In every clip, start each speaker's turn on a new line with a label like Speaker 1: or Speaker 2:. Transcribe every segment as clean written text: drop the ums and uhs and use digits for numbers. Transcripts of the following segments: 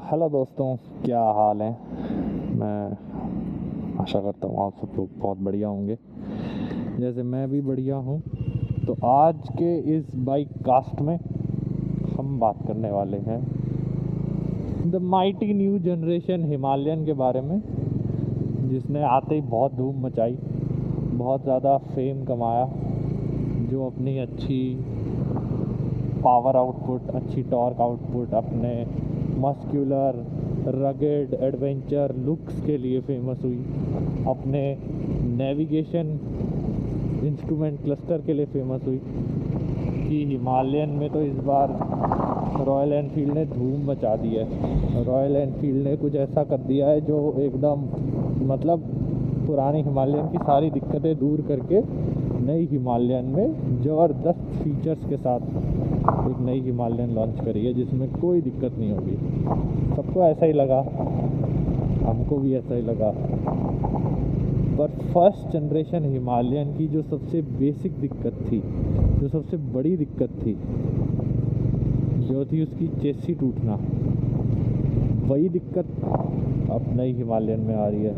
Speaker 1: Hello दोस्तों, क्या हाल है। मैं आशा करता हूँ आप सब लोग बहुत बढ़िया होंगे, जैसे मैं भी बढ़िया हूँ। तो आज के इस बाइक कास्ट में हम बात करने वाले हैं the mighty new generation Himalayan के बारे में, जिसने आते ही बहुत धूम मचाई, बहुत ज़्यादा फेम कमाया, जो अपनी अच्छी पावर आउटपुट, अच्छी टॉर्क आउटपुट, अपने मस्क्यूलर रगेड एडवेंचर लुक्स के लिए फेमस हुई, अपने नेविगेशन इंस्ट्रूमेंट क्लस्टर के लिए फेमस हुई। कि हिमालयन में तो इस बार रॉयल एनफील्ड ने धूम मचा दी है। रॉयल एनफील्ड ने कुछ ऐसा कर दिया है जो एकदम मतलब पुरानी हिमालयन की सारी दिक्कतें दूर करके नई हिमालयन में ज़बरदस्त फीचर्स के साथ एक नई हिमालयन लॉन्च करी है, जिसमें कोई दिक्कत नहीं होगी। सबको ऐसा ही लगा, हमको भी ऐसा ही लगा। पर फर्स्ट जनरेशन हिमालयन की जो सबसे बेसिक दिक्कत थी, जो सबसे बड़ी दिक्कत थी, जो थी उसकी चेसी टूटना, वही दिक्कत अब नई हिमालयन में आ रही है।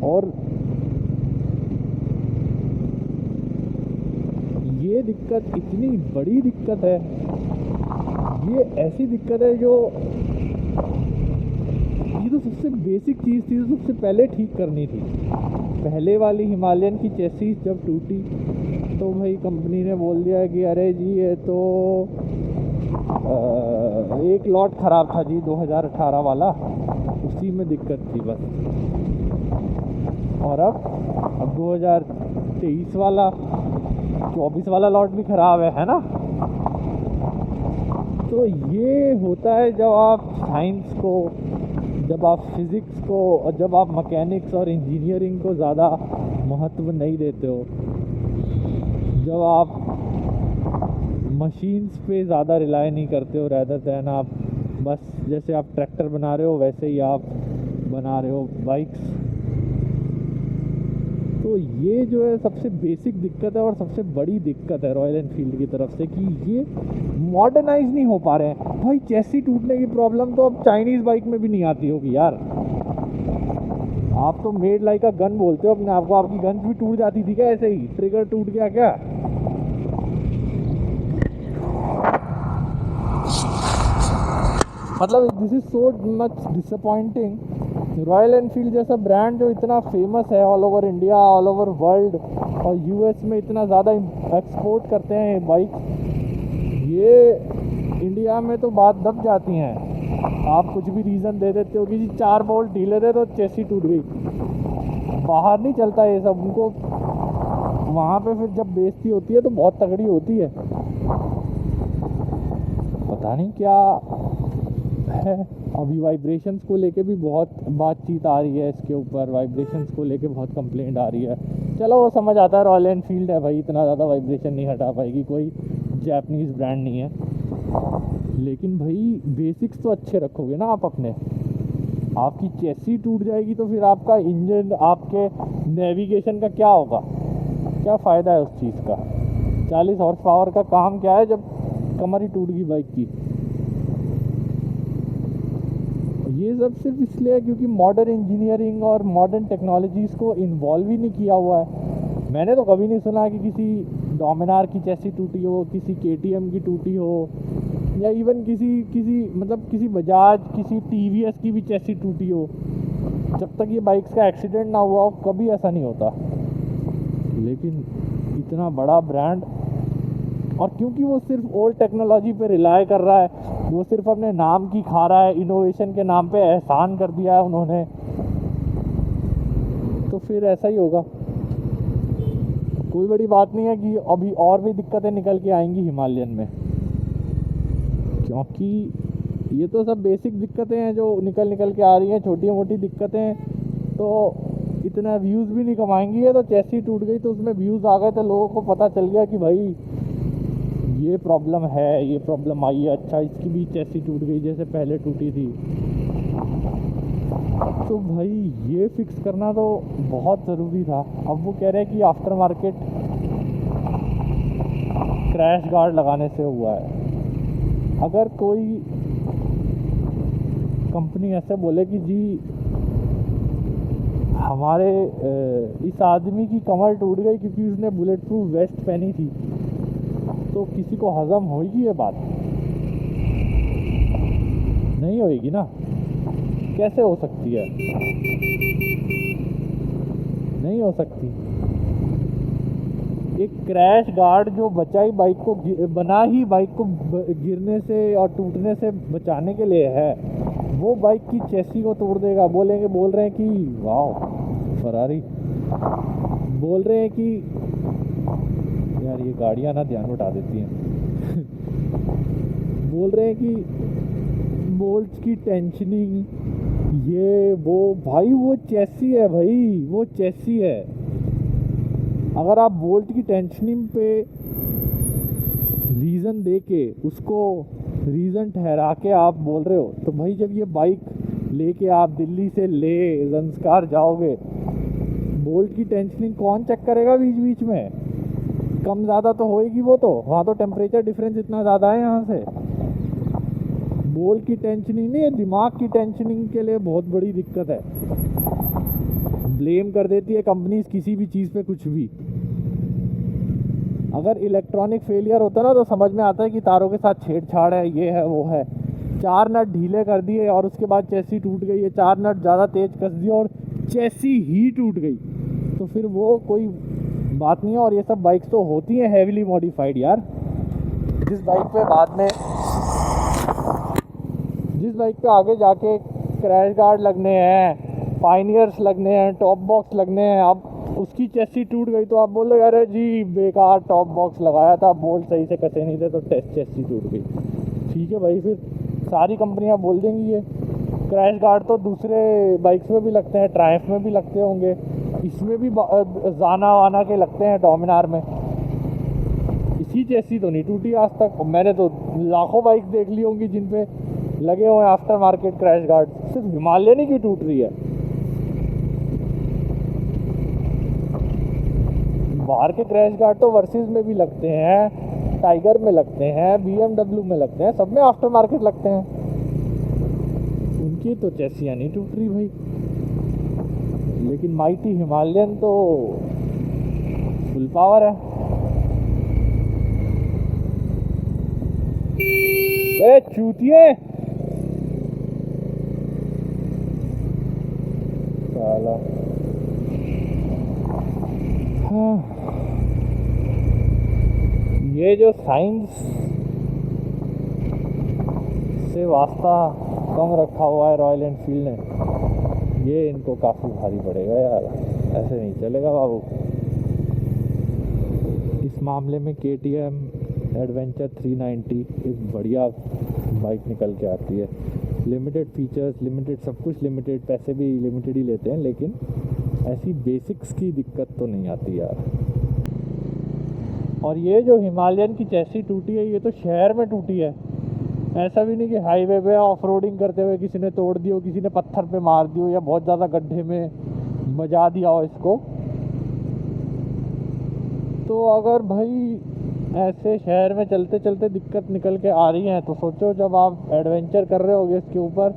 Speaker 1: और ये दिक्कत इतनी बड़ी दिक्कत है, ये ऐसी दिक्कत है जो ये तो सबसे बेसिक चीज़ थी, जो सबसे पहले ठीक करनी थी। पहले वाली हिमालयन की चेसी जब टूटी तो भाई कंपनी ने बोल दिया कि अरे जी ये तो एक लॉट ख़राब था जी 2018 वाला, उसी में दिक्कत थी बस। और अब 2023 वाला 24 वाला लॉट भी ख़राब है ना। तो ये होता है जब आप साइंस को, जब आप फिज़िक्स को और जब आप मैकेनिक्स और इंजीनियरिंग को ज़्यादा महत्व नहीं देते हो, जब आप मशीन्स पे ज़्यादा रिलाई नहीं करते हो, रैदर दैन आप बस जैसे आप ट्रैक्टर बना रहे हो वैसे ही आप बना रहे हो बाइक्स। तो ये जो है सबसे बेसिक दिक्कत है और सबसे बड़ी दिक्कत है रॉयल एनफील्ड की तरफ से, कि ये मॉडर्नाइज नहीं हो पा रहे हैं। भाई चेसी टूटने की प्रॉब्लम तो अब चाइनीज़ बाइक में भी नहीं आती होगी यार। आप तो मेड लाइक अ गन बोलते हो अपने आप को, आपकी गन भी टूट जाती थी क्या ऐसे ही? ट्रिगर टूट गया क्या? मतलब this is so much disappointing. Royal Enfield जैसा ब्रांड जो इतना फेमस है all over India, all over world, और यूएस में इतना ज़्यादा एक्सपोर्ट करते हैं बाइक, ये इंडिया में तो बात दब जाती हैं। आप कुछ भी रीज़न दे देते हो कि जी 4 बोल्ट ढीले थे तो चेसी टूट गई, बाहर नहीं चलता ये सब। उनको वहाँ पे फिर जब बेइज्जती होती है तो बहुत तगड़ी होती है। पता नहीं क्या है। अभी वाइब्रेशंस को लेके भी बहुत बातचीत आ रही है, इसके ऊपर वाइब्रेशंस को लेके बहुत कंप्लेंट आ रही है। चलो वो समझ आता है, रॉयल एनफील्ड है भाई, इतना ज़्यादा वाइब्रेशन नहीं हटा पाएगी, कोई जापानीज़ ब्रांड नहीं है। लेकिन भाई बेसिक्स तो अच्छे रखोगे ना आप अपने। आपकी चेसी टूट जाएगी तो फिर आपका इंजन, आपके नेविगेशन का क्या होगा? क्या फ़ायदा है उस चीज़ का? 40 हॉर्स पावर का काम क्या है जब कमर ही टूट गई बाइक की? ये सब सिर्फ इसलिए है क्योंकि मॉडर्न इंजीनियरिंग और मॉडर्न टेक्नोलॉजीज़ को इन्वॉल्व ही नहीं किया हुआ है। मैंने तो कभी नहीं सुना कि किसी डोमिनार की चेसी टूटी हो, किसी केटीएम की टूटी हो, या इवन किसी बजाज, किसी टीवीएस की भी चेसी टूटी हो। जब तक ये बाइक्स का एक्सीडेंट ना हुआ हो कभी ऐसा नहीं होता। लेकिन इतना बड़ा ब्रांड, और क्योंकि वो सिर्फ ओल्ड टेक्नोलॉजी पे रिलाई कर रहा है, वो सिर्फ अपने नाम की खा रहा है, इनोवेशन के नाम पे एहसान कर दिया है उन्होंने, तो फिर ऐसा ही होगा। कोई बड़ी बात नहीं है कि अभी और भी दिक्कतें निकल के आएंगी हिमालयन में, क्योंकि ये तो सब बेसिक दिक्कतें हैं जो निकल के आ रही हैं। छोटी मोटी दिक्कतें तो इतना व्यूज़ भी नहीं कमाएंगी। है तो चेसी टूट गई तो उसमें व्यूज़ आ गए तो लोगों को पता चल गया कि भाई ये प्रॉब्लम है, ये प्रॉब्लम आई है, अच्छा इसकी भी चेसी टूट गई जैसे पहले टूटी थी। तो भाई ये फिक्स करना तो बहुत ज़रूरी था। अब वो कह रहे हैं कि आफ्टर मार्केट क्रैश गार्ड लगाने से हुआ है। अगर कोई कंपनी ऐसे बोले कि जी हमारे इस आदमी की कमर टूट गई क्योंकि उसने बुलेट प्रूफ वेस्ट पहनी थी, तो किसी को हजम होगी ये बात? नहीं होएगी ना। कैसे हो सकती है? नहीं हो सकती। एक क्रैश गार्ड जो बचाई बाइक को बना ही बाइक को गिरने से और टूटने से बचाने के लिए है, वो बाइक की चेसी को तोड़ देगा। बोल रहे हैं कि वाह फरारी, बोल रहे हैं कि यार ये गाड़ियाँ ना ध्यान उठा देती हैं बोल रहे हैं कि बोल्ट्स की टेंशनिंग, ये वो भाई वो चेसी है भाई, वो चेसी है। अगर आप बोल्ट की टेंशनिंग पे रीज़न दे के उसको रीज़न ठहरा के आप बोल रहे हो, तो भाई जब ये बाइक लेके आप दिल्ली से ले ज़ंस्कार जाओगे, बोल्ट की टेंशनिंग कौन चेक करेगा बीच बीच में? कम ज़्यादा तो होएगी वो, तो वहाँ तो टेम्परेचर डिफरेंस इतना ज़्यादा है यहाँ से। बोल्ट की टेंशनिंग नहीं है, दिमाग की टेंशनिंग के लिए बहुत बड़ी दिक्कत है। ब्लेम कर देती है कंपनीज किसी भी चीज़ पे कुछ भी। अगर इलेक्ट्रॉनिक फेलियर होता ना तो समझ में आता है कि तारों के साथ छेड़छाड़ है, ये है वो है। 4 नट ढीले कर दिए और उसके बाद चेसी टूट गई है, 4 नट ज़्यादा तेज कस दिए और चेसी ही टूट गई, तो फिर वो कोई बात नहीं है। और ये सब बाइक्स तो होती हैं हेवीली मॉडिफाइड यार। जिस बाइक पे आगे जाके क्रैश गार्ड लगने हैं, पाइनियर्स लगने हैं, टॉप बॉक्स लगने हैं, अब उसकी चेसी टूट गई तो आप बोल रहे अरे जी बेकार टॉप बॉक्स लगाया था, बोल्ट सही से कसे नहीं थे तो चेसी टूट गई। ठीक है भाई, फिर सारी कंपनियां बोल देंगी ये क्रैश गार्ड तो दूसरे बाइक्स में भी लगते हैं, ट्रायम्फ में भी लगते होंगे, इसमें भी जाना वाना के लगते हैं, डोमिनार में। इसी चेसी तो नहीं टूटी आज तक। मैंने तो लाखों बाइक देख ली होंगी जिन पे लगे हुए आफ्टर मार्केट क्रैश गार्ड, सिर्फ हिमालयन ही क्यों टूट रही है? बाहर के क्रैश गार्ड तो वर्सेस में भी लगते हैं, टाइगर में लगते हैं, BMW में लगते हैं, सब में आफ्टर मार्केट लगते हैं। उनकी तो चेसियाँ नहीं टूट रही भाई, लेकिन माइटी हिमालयन तो फुल पावर है। ए चूतिए साला। हाँ, ये जो साइंस से वास्ता कम रखा हुआ है रॉयल एनफील्ड ने, ये इनको काफ़ी भारी पड़ेगा यार, ऐसे नहीं चलेगा बाबू। इस मामले में KTM एडवेंचर 390 एक बढ़िया बाइक निकल के आती है। लिमिटेड फीचर्स, लिमिटेड सब कुछ, लिमिटेड पैसे भी लिमिटेड ही लेते हैं, लेकिन ऐसी बेसिक्स की दिक्कत तो नहीं आती यार। और ये जो हिमालयन की चेसी टूटी है, ये तो शहर में टूटी है, ऐसा भी नहीं कि हाईवे पे ऑफ रोडिंग करते हुए किसी ने तोड़ दी हो, किसी ने पत्थर पे मार दी हो या बहुत ज़्यादा गड्ढे में बजा दिया हो इसको। तो अगर भाई ऐसे शहर में चलते चलते दिक्कत निकल के आ रही है, तो सोचो जब आप एडवेंचर कर रहे होगे इसके ऊपर,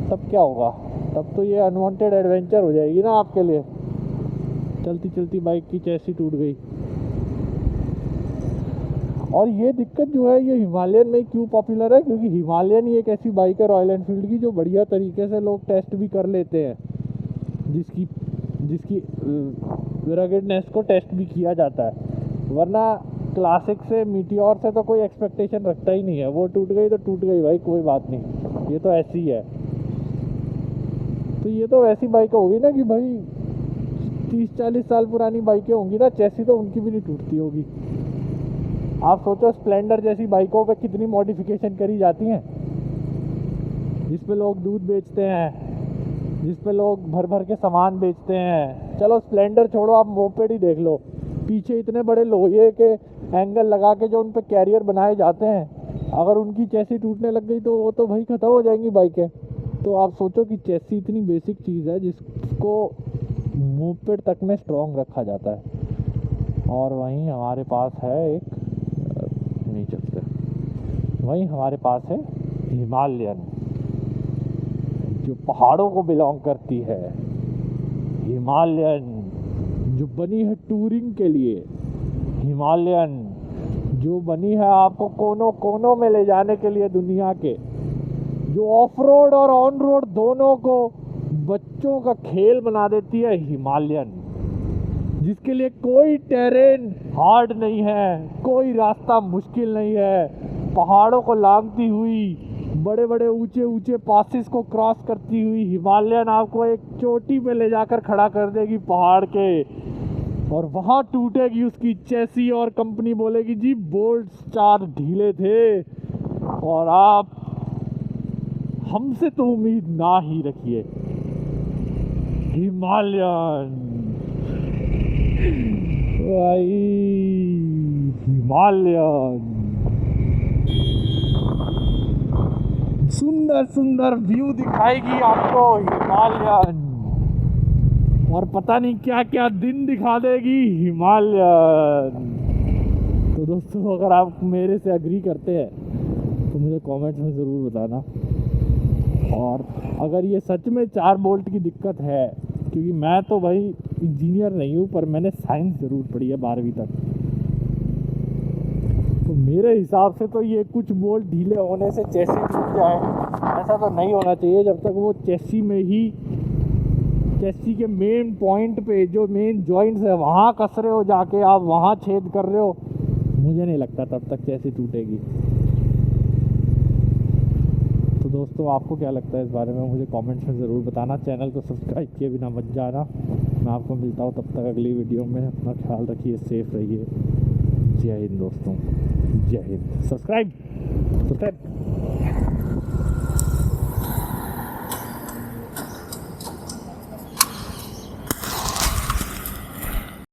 Speaker 1: तब क्या होगा? तब तो ये अनवांटेड एडवेंचर हो जाएगी ना आपके लिए। चलती चलती बाइक की चेसी टूट गई। और ये दिक्कत जो है ये हिमालयन में क्यों पॉपुलर है? क्योंकि हिमालयन ही एक ऐसी बाइक है रॉयल एनफील्ड की जो बढ़िया तरीके से लोग टेस्ट भी कर लेते हैं, जिसकी रगेडनेस को टेस्ट भी किया जाता है। वरना क्लासिक से, मीटियोर से तो कोई एक्सपेक्टेशन रखता ही नहीं है। वो टूट गई तो टूट गई भाई, कोई बात नहीं, ये तो ऐसी है। तो ये तो ऐसी बाइक होगी ना कि भाई 30-40 साल पुरानी बाइकें होंगी ना, चेसी तो उनकी भी नहीं टूटती होगी। आप सोचो स्प्लेंडर जैसी बाइकों पे कितनी मॉडिफिकेशन करी जाती हैं, जिस पे लोग दूध बेचते हैं, जिस पे लोग भर भर के सामान बेचते हैं। चलो स्प्लेंडर छोड़ो, आप मोपेड ही देख लो, पीछे इतने बड़े लोहे के एंगल लगा के जो उन पे कैरियर बनाए जाते हैं, अगर उनकी चेसी टूटने लग गई तो वो तो भाई ख़त्म हो जाएंगी बाइकें। तो आप सोचो कि चेसी इतनी बेसिक चीज़ है जिसको मोपेड तक में स्ट्रॉन्ग रखा जाता है। और वहीं हमारे पास है एक, नहीं चलते, वहीं हमारे पास है हिमालयन। जो पहाड़ों को बिलोंग करती है, हिमालयन जो बनी है टूरिंग के लिए, हिमालयन जो बनी है आपको कोनों कोनों में ले जाने के लिए दुनिया के, जो ऑफ रोड और ऑन रोड दोनों को बच्चों का खेल बना देती है, हिमालयन जिसके लिए कोई टेरेन हार्ड नहीं है, कोई रास्ता मुश्किल नहीं है, पहाड़ों को लांघती हुई बड़े बड़े ऊंचे ऊंचे पासिस को क्रॉस करती हुई हिमालयन आपको एक चोटी पे ले जाकर खड़ा कर देगी पहाड़ के, और वहाँ टूटेगी उसकी चेसी और कंपनी बोलेगी जी बोल्ट स्टार ढीले थे और आप हमसे तो उम्मीद ना ही रखिए। हिमालयन भाई, हिमालयन सुंदर सुंदर व्यू दिखाएगी आपको हिमालयन, और पता नहीं क्या क्या दिन दिखा देगी हिमालयन। तो दोस्तों अगर आप मेरे से एग्री करते हैं तो मुझे कमेंट्स में ज़रूर बताना, और अगर ये सच में 4 बोल्ट की दिक्कत है, क्योंकि मैं तो भाई इंजीनियर नहीं हूँ पर मैंने साइंस ज़रूर पढ़ी है 12वीं तक, तो मेरे हिसाब से तो ये कुछ बोल्ट ढीले होने से चेसी टूट जाए ऐसा तो नहीं होना चाहिए, जब तक वो चेसी में ही, चेसी के मेन पॉइंट पे जो मेन जॉइंट्स है वहाँ कस रहे हो, जाके आप वहाँ छेद कर रहे हो, मुझे नहीं लगता तब तक चेसी टूटेगी। तो दोस्तों आपको क्या लगता है इस बारे में मुझे कमेंट्स में ज़रूर बताना, चैनल को सब्सक्राइब किए बिना मत जाना। मैं आपको मिलता हूँ तब तक अगली वीडियो में, अपना ख्याल रखिए, सेफ रहिए। जय हिंद दोस्तों, जय हिंद। सब्सक्राइब।